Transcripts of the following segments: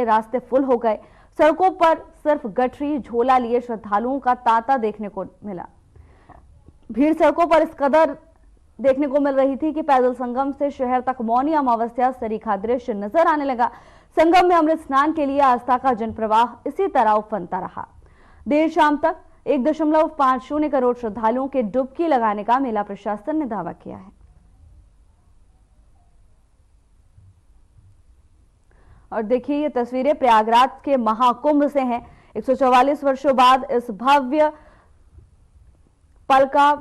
रास्ते फुल हो गए। सड़कों पर सिर्फ गठरी झोला लिए श्रद्धालुओं का तांता देखने को मिला। भीड़ सड़कों पर इस कदर देखने को मिल रही थी कि पैदल संगम से शहर तक मौनी अमावस्या सरीखा दृश्य नजर आने लगा। संगम में अमृत स्नान के लिए आस्था का जनप्रवाह इसी तरह उफनता रहा। देर शाम तक 1.50 करोड़ श्रद्धालुओं के डुबकी लगाने का मेला प्रशासन ने दावा किया है। और देखिए, ये तस्वीरें प्रयागराज के महाकुंभ से हैं। 144 वर्षों बाद इस भव्य पल का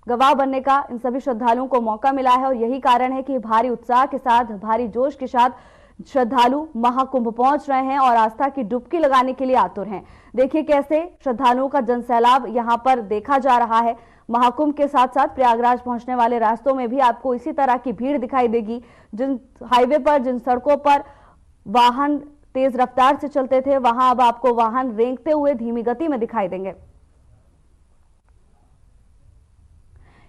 गवाह बनने का इन सभी श्रद्धालुओं को मौका मिला है और यही कारण है कि भारी उत्साह के साथ, भारी जोश के साथ श्रद्धालु महाकुंभ पहुंच रहे हैं और आस्था की डुबकी लगाने के लिए आतुर हैं। देखिए कैसे श्रद्धालुओं का जनसैलाब यहां पर देखा जा रहा है। महाकुंभ के साथ साथ प्रयागराज पहुंचने वाले रास्तों में भी आपको इसी तरह की भीड़ दिखाई देगी। जिन हाईवे पर, जिन सड़कों पर वाहन तेज रफ्तार से चलते थे, वहां अब आपको वाहन रेंगते हुए धीमी गति में दिखाई देंगे।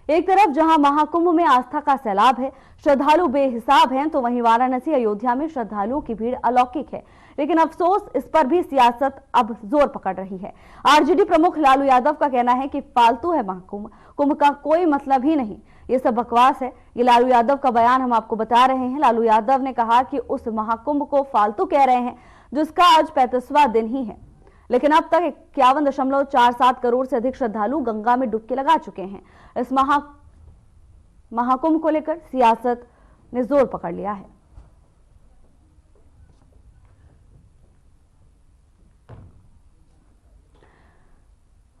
एक तरफ जहां महाकुंभ में आस्था का सैलाब है, श्रद्धालु बेहिसाब हैं, तो वहीं वाराणसी, अयोध्या में श्रद्धालुओं की भीड़ अलौकिक है। लेकिन अफसोस, इस पर भी सियासत अब जोर पकड़ रही है। आरजेडी प्रमुख लालू यादव का कहना है कि फालतू है महाकुंभ, कुंभ का कोई मतलब ही नहीं, ये सब बकवास है। ये लालू यादव का बयान हम आपको बता रहे हैं। लालू यादव ने कहा कि उस महाकुंभ को फालतू कह रहे हैं जिसका आज 35वां दिन ही है, लेकिन अब तक 51.47 करोड़ से अधिक श्रद्धालु गंगा में डुबकी लगा चुके हैं। इस महाकुंभ को लेकर सियासत ने जोर पकड़ लिया है।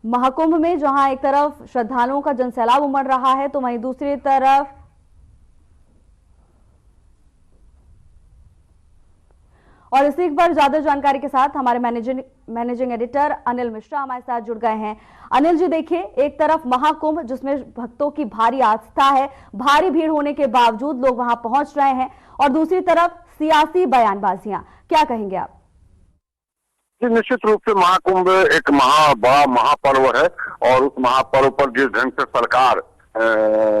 महाकुंभ में जहां एक तरफ श्रद्धालुओं का जनसैलाब उमड़ रहा है, तो वहीं दूसरी तरफ और इसी पर ज्यादा जानकारी के साथ हमारे मैनेजिंग एडिटर अनिल मिश्रा हमारे साथ जुड़ गए हैं। अनिल जी, देखिए, एक तरफ महाकुंभ जिसमें भक्तों की भारी आस्था है, भारी भीड़ होने के बावजूद लोग वहां पहुंच रहे हैं, और दूसरी तरफ सियासी बयानबाजियां, क्या कहेंगे आप? निश्चित रूप से महाकुंभ एक बड़ा महापर्व है और उस महापर्व पर जिस ढंग से सरकार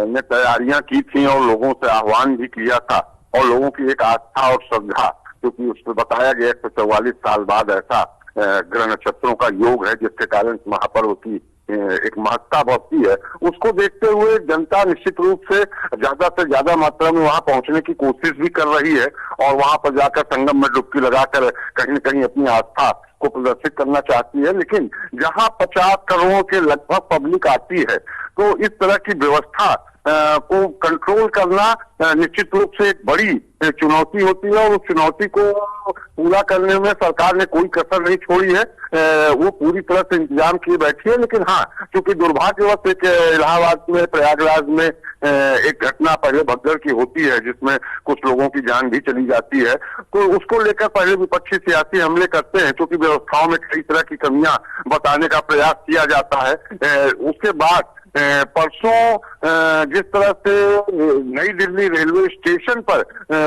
ने तैयारियां की थी और लोगों से आह्वान भी किया था और लोगों की एक आस्था और श्रद्धा, क्योंकि उसमें बताया गया 144 साल बाद ऐसा ग्रह नक्षत्रों का योग है जिसके कारण महापर्व की एक महत्ता बढ़ती है, उसको देखते हुए जनता निश्चित रूप से ज्यादा मात्रा में वहां पहुंचने की कोशिश भी कर रही है और वहां पर जाकर संगम में डुबकी लगाकर कहीं न कहीं अपनी आस्था को प्रदर्शित करना चाहती है। लेकिन जहां 50 करोड़ के लगभग पब्लिक आती है, तो इस तरह की व्यवस्था को कंट्रोल करना निश्चित रूप से एक बड़ी चुनौती होती है और उस चुनौती को पूरा करने में सरकार ने कोई कसर नहीं छोड़ी है। वो पूरी तरह से इंतजाम किए बैठी है। लेकिन हाँ, क्योंकि दुर्भाग्यवश एक इलाहाबाद में, प्रयागराज में एक घटना पहले भगदड़ की होती है जिसमें कुछ लोगों की जान भी चली जाती है, तो उसको लेकर पहले विपक्षी सियासी हमले करते हैं, क्योंकि व्यवस्थाओं में कई तरह की कमियां बताने का प्रयास किया जाता है। उसके बाद परसों जिस तरह से नई दिल्ली रेलवे स्टेशन पर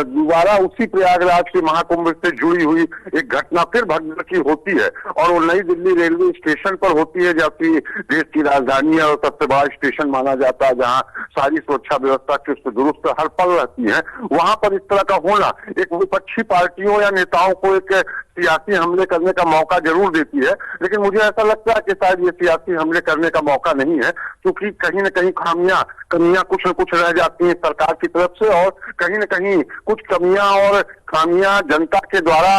दोबारा उसी प्रयागराज के महाकुंभ से जुड़ी हुई एक घटना फिर भगदड़ की होती है और वो नई दिल्ली रेलवे स्टेशन पर होती है, जबकि देश की राजधानी है और सबसे बड़ा स्टेशन माना जाता है जहां सारी सुरक्षा व्यवस्था चुस्त दुरुस्त हर पल रहती है। वहां पर इस तरह का होना एक विपक्षी पार्टियों या नेताओं को एक सियासी हमले करने का मौका जरूर देती है, लेकिन मुझे ऐसा लगता है कि शायद ये सियासी हमले करने का मौका नहीं है, क्योंकि कहीं न कहीं कमियां कुछ न कुछ रह जाती हैं सरकार की तरफ से और कहीं न कहीं कुछ कमियां और खामियां जनता के द्वारा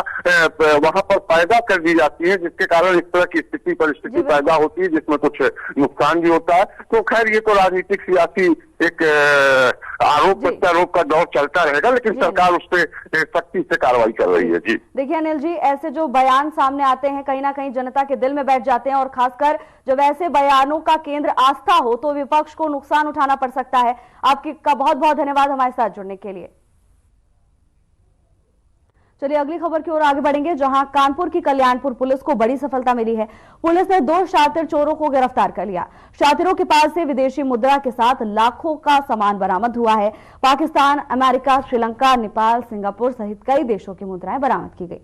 वहां पर पैदा कर दी जाती है, जिसके कारण इस तरह की परिस्थिति पैदा होती है जिसमें कुछ नुकसान भी होता है। तो खैर, ये तो राजनीतिक सियासी एक आरोप प्रत्यारोप का दौर चलता रहेगा, लेकिन सरकार उस पर सख्ती से कार्रवाई कर रही है। जी देखिए अनिल जी, ऐसे जो बयान सामने आते हैं कहीं ना कहीं जनता के दिल में बैठ जाते हैं और खासकर जब ऐसे बयानों का केंद्र आस्था हो तो विपक्ष को नुकसान उठाना पड़ सकता है। आपका बहुत बहुत धन्यवाद हमारे साथ जुड़ने के लिए। चलिए अगली खबर की ओर आगे बढ़ेंगे, जहां कानपुर की कल्याणपुर पुलिस को बड़ी सफलता मिली है। पुलिस ने 2 शातिर चोरों को गिरफ्तार कर लिया। शातिरों के पास से विदेशी मुद्रा के साथ लाखों का सामान बरामद हुआ है। पाकिस्तान, अमेरिका, श्रीलंका, नेपाल, सिंगापुर सहित कई देशों की मुद्राएं बरामद की गई।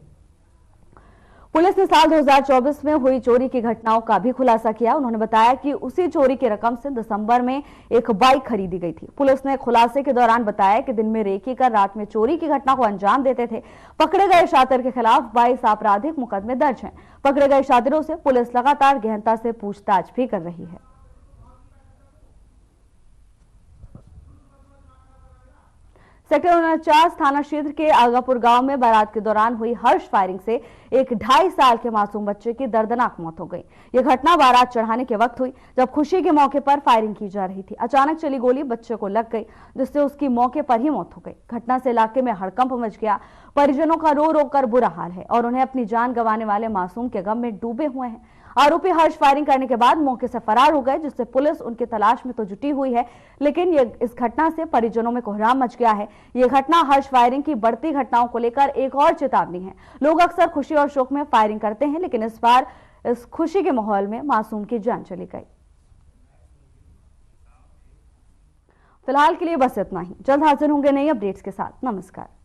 पुलिस ने साल 2024 में हुई चोरी की घटनाओं का भी खुलासा किया। उन्होंने बताया कि उसी चोरी की रकम से दिसंबर में एक बाइक खरीदी गई थी। पुलिस ने खुलासे के दौरान बताया कि दिन में रेकी कर रात में चोरी की घटना को अंजाम देते थे। पकड़े गए शातिर के खिलाफ 22 आपराधिक मुकदमे दर्ज हैं। पकड़े गए शातिरों से पुलिस लगातार गहनता से पूछताछ भी कर रही है। सेक्टर 49 थाना क्षेत्र के आगापुर गांव में बारात के दौरान हुई हर्ष फायरिंग से एक 2.5 साल के मासूम बच्चे की दर्दनाक मौत हो गई। यह घटना बारात चढ़ाने के वक्त हुई, जब खुशी के मौके पर फायरिंग की जा रही थी। अचानक चली गोली बच्चे को लग गई, जिससे उसकी मौके पर ही मौत हो गई। घटना से इलाके में हड़कंप मच गया। परिजनों का रो रो कर बुरा हाल है और उन्हें अपनी जान गंवाने वाले मासूम के गम में डूबे हुए हैं। आरोपी हर्ष फायरिंग करने के बाद मौके से फरार हो गए, जिससे पुलिस उनकी तलाश में तो जुटी हुई है, लेकिन इस घटना से परिजनों में कोहराम मच गया है। यह घटना हर्ष फायरिंग की बढ़ती घटनाओं को लेकर एक और चेतावनी है। लोग अक्सर खुशी और शोक में फायरिंग करते हैं, लेकिन इस बार इस खुशी के माहौल में मासूम की जान चली गई। फिलहाल के लिए बस इतना ही। जल्द हाजिर होंगे नई अपडेट्स के साथ। नमस्कार।